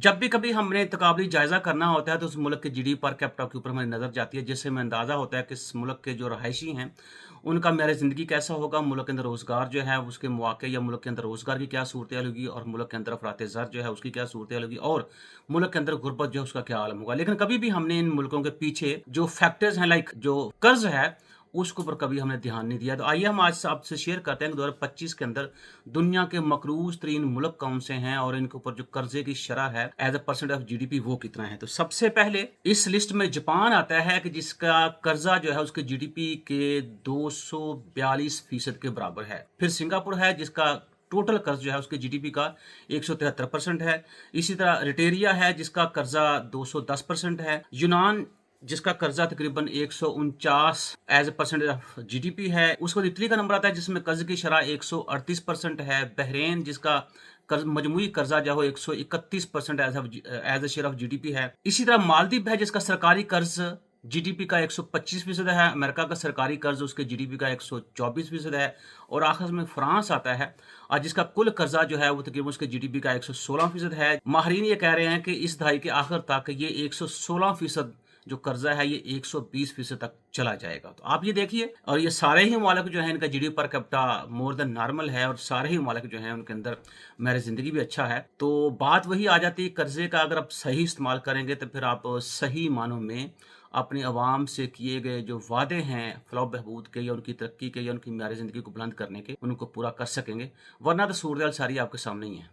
जब भी कभी हमने तकाबली जायज़ा करना होता है तो उस मुल्क के जीडीपी पर कैपिटा के ऊपर हमारी नज़र जाती है, जिससे हमें अंदाज़ा होता है कि इस मुल्क के जो रहायशी हैं, उनका मेरा ज़िंदगी कैसा होगा, मुल्क के अंदर रोज़गार जो है उसके मौके या मुल्क के अंदर रोज़गार की क्या सूरत-हाल होगी और मुल्क के अंदर अफ़रात ज़र जो है उसकी क्या सूरत-हाल होगी और मुल्क के अंदर गुर्बत जो है उसका क्या आलम होगा। लेकिन कभी भी हमने इन मुल्कों के पीछे जो फैक्टर्स हैं लाइक जो कर्ज़ है, उसके ऊपर कभी हमने ध्यान नहीं दिया। तो आइए हम आज आपसे शेयर करते हैं कि 2025 के अंदर दुनिया के मकरूज़ तरीन मुल्क कौन से हैं और इनके ऊपर जो कर्ज़े की शरह है as a percent of GDP वो कितना है। तो सबसे पहले इस लिस्ट में जापान आता है कि जिसका कर्ज़ा जो है उसके जीडीपी के 242% के बराबर है। फिर सिंगापुर है जिसका टोटल कर्ज जो है उसके जीडीपी का 173% है। इसी तरह रिटेरिया है जिसका कर्जा 210% है। यूनान जिसका कर्जा तकरीबन 149 as a percentage of GDP है। उसके बाद इटली का नंबर आता है जिसमें कर्ज की शरह 138% है। बहरेन जिसका मजमूई कर्जा जो है 131% as a share of GDP है। इसी तरह मालदीव है जिसका सरकारी कर्ज जीडीपी का 125% है। अमेरिका का सरकारी कर्ज उसके जीडीपी का 124% है। और आखिर में फ्रांस आता है और जिसका कुल कर्जा जो है वो तकरीबन उसके जीडीपी का 116% है। माहरीन ये कह रहे हैं कि इस दहाई के आखिर तक ये 116% जो कर्जा है ये 120% तक चला जाएगा। तो आप ये देखिए और ये सारे ही ममालिक जो है इनका GDP per capita more than normal है और सारे ही ममालिक जो हैं उनके अंदर मेरी ज़िंदगी भी अच्छा है। तो बात वही आ जाती है कर्जे का अगर आप सही इस्तेमाल करेंगे तो फिर आप सही मानों में अपनी आवाम से किए गए जो वादे हैं फलाह बहबूद के या उनकी तरक्की के या उनकी मेरी ज़िंदगी को बुलंद करने के उनको पूरा कर सकेंगे। वरना तो सूरत सारी आपके सामने ही है।